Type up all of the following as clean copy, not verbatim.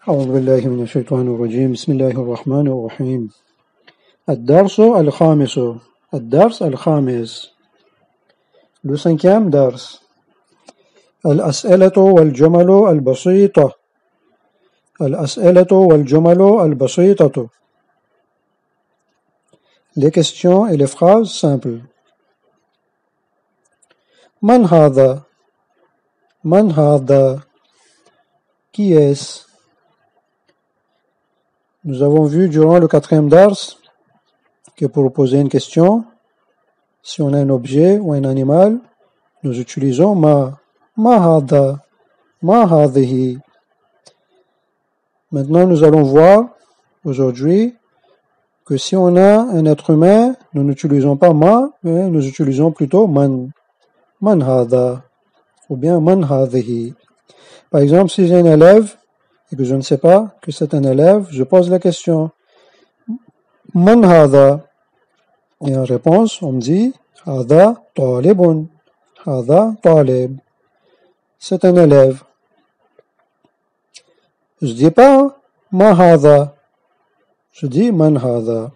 أعوذ بالله من الشيطان الرجيم بسم الله الرحمن الرحيم الدرس الخامس الدرس الخامس Le cinquième dars الأسئلة والجمل البسيطة الأسئلة والجمل البسيطة Les questions et les phrases simples. من هذا من هذا Qui est-ce Nous avons vu durant le quatrième dars que pour poser une question, si on a un objet ou un animal, nous utilisons ma hada, ma hadihi. Maintenant, nous allons voir aujourd'hui que si on a un être humain, nous n'utilisons pas ma, mais nous utilisons plutôt man hada, ou bien man hadihi. Par exemple, si j'ai un élève et que je ne sais pas que c'est un élève, je pose la question Man hada? Et en réponse, on me dit Hada talibun. Hada talib. C'est un élève. Je dis pas Ma hada. Je dis Man hada.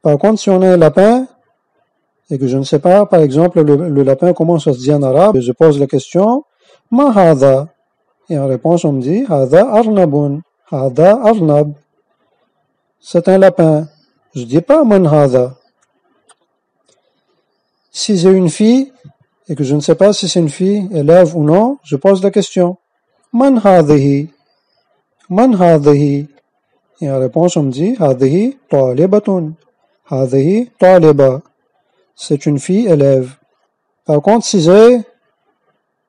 Par contre, si on a un lapin et que je ne sais pas, par exemple, le lapin, comment ça se dit en arabe, je pose la question Ma hada? Et en réponse, on me dit Hada arnabun. Hada arnab. C'est un lapin. Je dis pas Man hada. Si j'ai une fille et que je ne sais pas si c'est une fille, élève ou non, je pose la question Man hadihi? Man hadihi? Et en réponse, on me dit Hadihi talibatun. Hadihi taliba. C'est une fille élève. Par contre, si j'ai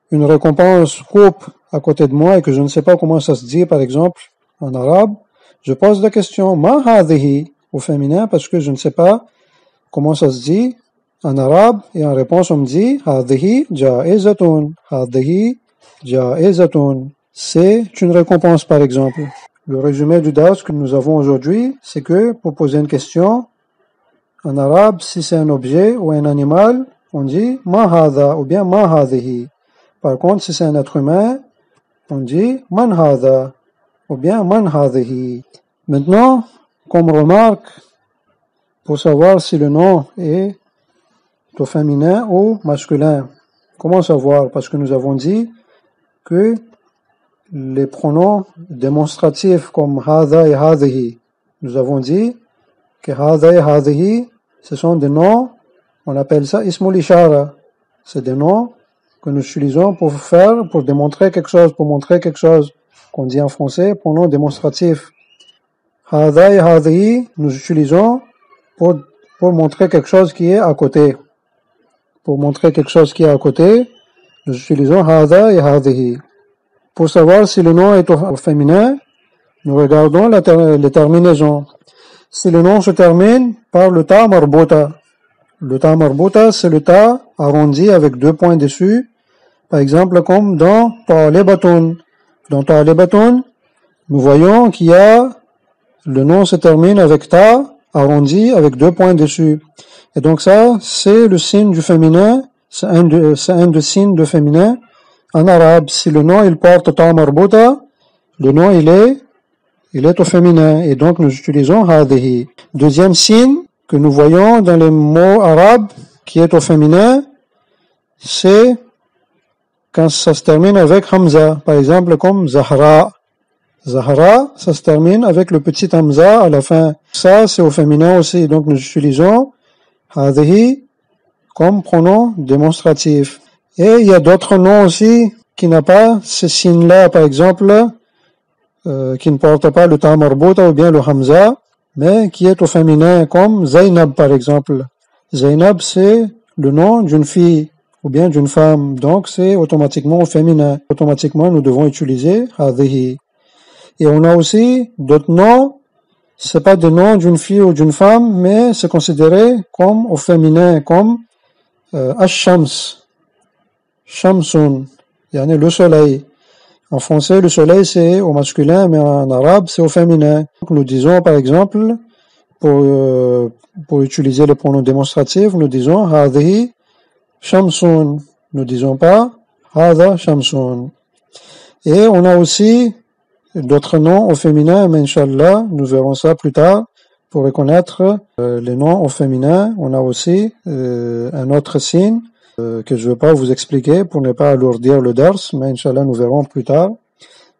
une récompense coupe à côté de moi et que je ne sais pas comment ça se dit, par exemple, en arabe, je pose la question Ma hadihi au féminin parce que je ne sais pas comment ça se dit en arabe et en réponse on me dit Hadihi jaizatun. Hadihi jaizatun. C'est une récompense par exemple. Le résumé du dars que nous avons aujourd'hui, c'est que pour poser une question en arabe, si c'est un objet ou un animal, on dit Ma hada ou bien Ma hadihi. Par contre, si c'est un être humain, on dit Man hada ou bien Man hadihi. Maintenant, comme remarque, pour savoir si le nom est au féminin ou masculin. Comment savoir? Parce que nous avons dit que les pronoms démonstratifs comme hada et hadihi, nous avons dit que hada et hadihi, ce sont des noms, on appelle ça ismul ishara. C'est des noms que nous utilisons pour démontrer quelque chose, pour montrer quelque chose, qu'on dit en français, pronom démonstratif. Hada et hadihi, nous utilisons pour montrer quelque chose qui est à côté. Pour montrer quelque chose qui est à côté, nous utilisons hada et hadihi. Pour savoir si le nom est au féminin, nous regardons les terminaisons. Si le nom se termine par le ta marbuta, le ta marbuta, c'est le ta arrondi avec deux points dessus. Par exemple, comme dans talibatun. Dans talibatun, nous voyons qu'il y a le nom se termine avec ta arrondi avec deux points dessus. Et donc ça, c'est le signe du féminin, c'est un des signes de féminin en arabe. Si le nom il porte ta marbuta, le nom il est au féminin et donc nous utilisons hadihi. Deuxième signe que nous voyons dans les mots arabes qui est au féminin, c'est quand ça se termine avec hamza, par exemple comme Zahra. Zahra, ça se termine avec le petit hamza à la fin. Ça, c'est au féminin aussi. Donc, nous utilisons hadihi comme pronom démonstratif. Et il y a d'autres noms aussi qui n'ont pas ce signe-là, par exemple, qui ne portent pas le ta marbuta ou bien le hamza, mais qui est au féminin comme Zainab, par exemple. Zainab, c'est le nom d'une fille ou bien d'une femme. Donc, c'est automatiquement au féminin. Automatiquement, nous devons utiliser hadihi. Et on a aussi d'autres noms, c'est pas des noms d'une fille ou d'une femme, mais c'est considéré comme au féminin, comme Ash-Shams, Shamsun, yani le soleil. En français, le soleil c'est au masculin, mais en arabe c'est au féminin. Donc, nous disons par exemple, pour utiliser les pronoms démonstratifs, nous disons Hadihi Shamsun. Nous disons pas Hada Shamsun. Et on a aussi d'autres noms au féminin, mais Inch'Allah, nous verrons ça plus tard. Pour reconnaître les noms au féminin, on a aussi un autre signe que je ne vais pas vous expliquer pour ne pas alourdir le dars, mais Inch'Allah, nous verrons plus tard.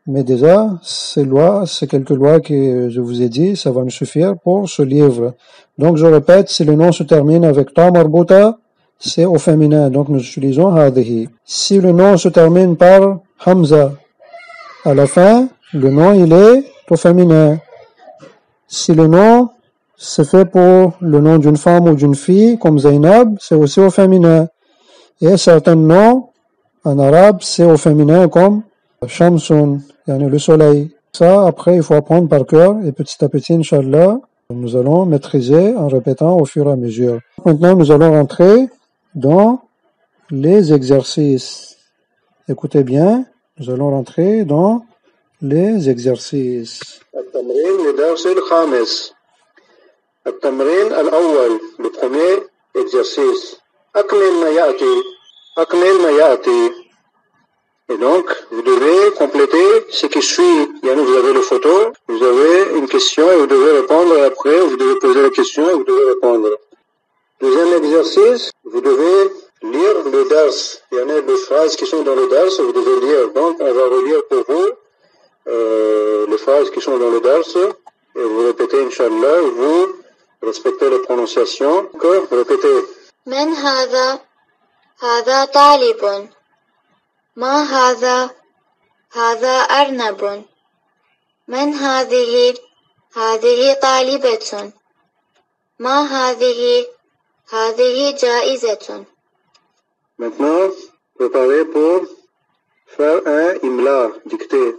Mais déjà, ces quelques lois que je vous ai dit, ça va nous suffire pour ce livre. Donc, je répète, si le nom se termine avec ta marbuta, c'est au féminin, donc nous utilisons hadihi. Si le nom se termine par hamza, à la fin, le nom il est au féminin. Si le nom se fait pour le nom d'une femme ou d'une fille, comme Zainab, c'est aussi au féminin. Et certains noms, en arabe, c'est au féminin comme Shamsun, le soleil. Ça, après, il faut apprendre par cœur et petit à petit, Inch'Allah, nous allons maîtriser en répétant au fur et à mesure. Maintenant, nous allons rentrer dans les exercices. Écoutez bien, nous allons rentrer dans les exercices. التمرين لدرس الخامس. التمرين الأول, le premier exercice. أكمل ما يأتي. أكمل ما يأتي. Et donc, vous devez compléter ce qui suit. Vous avez le photo, vous avez une question et vous devez répondre. Et après, vous devez poser la question et vous devez répondre. Deuxième exercice, vous devez lire le dars. Il y en a des phrases qui sont dans le dars, vous devez lire. Donc, on va relire pour vous les phrases qui sont dans le dars. Et vous répétez, Inch'Allah, vous respectez les prononciations. D'accord? Répétez. من هذا؟ هذا طالب. ما هذا؟ هذا أرنب. من هذه؟ هذه طالبة. ما هذه؟ هذه جائزة. Maintenant, préparez pour faire un imla, dictée.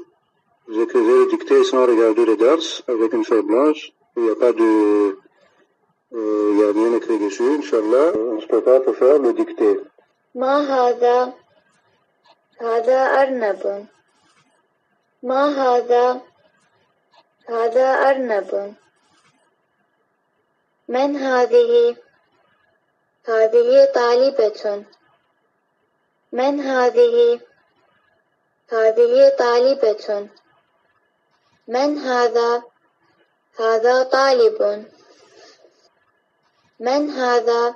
Vous écrivez le dictée sans regarder les dars, avec une feuille blanche. Il n'y a pas de... il n'y a rien écrit dessus, Inch'Allah. On se prépare pour faire le dictée. ما هذا؟ هذا أرنب. ما هذا؟ هذا أرنب. من هذه؟ هذه طالبة. من هذه؟ هذه طالبة. من هذا؟ هذا طالب. من هذا؟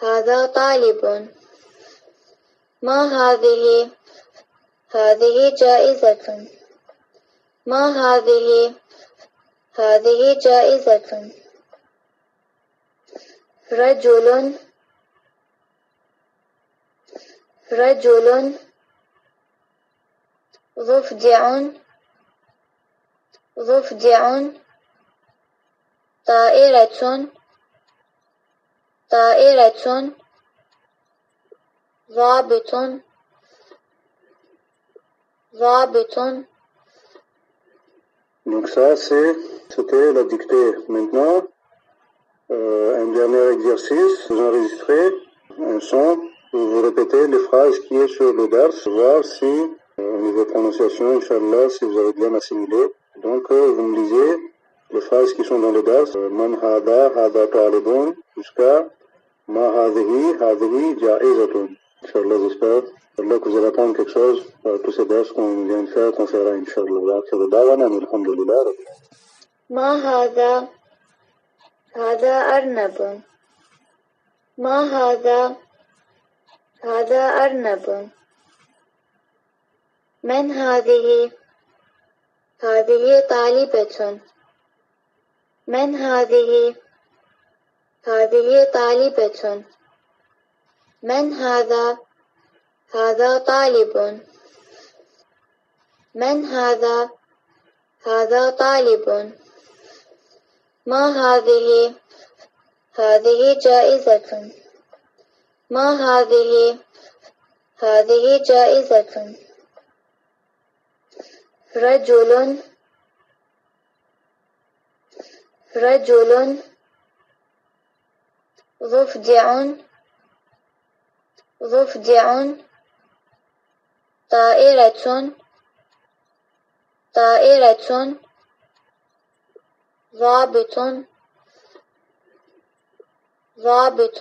هذا طالب. ما هذه؟ هذه جائزة. ما هذه؟ هذه جائزة. رجل. رجل. ضفدع. ضفدع. طائرة. طائرة. ضابط. ضابط. Donc ça, c'était la dictée. Maintenant, un dernier exercice, vous enregistrez un son, vous répétez les phrases qui est sur le dars, voir si, au niveau de prononciation, Inch'Allah, si vous avez bien assimilé. Donc, vous me lisez les phrases qui sont dans le dars, man hada, hada talibun, jusqu'à ma hadihi, hadihi jaizatun. Inch'Allah, j'espère. Allah que vous allez apprendre quelque chose tous ces dars qu'on vient de faire, qu'on fera, Inch'Allah. Alhamdulillah. ما هذا؟ هذا أرنب. ما هذا؟ هذا أرنب. من هذه؟ هذه طالبة. من هذه؟ هذه طالبة. من هذا؟ هذا طالب. من هذا؟ هذا طالب. ما هذه؟ هذه جائزة. ما هذه؟ هذه جائزة. رجل. رجل. ضفدع. ضفدع. طائرة. طائرة. ضابط. ضابط.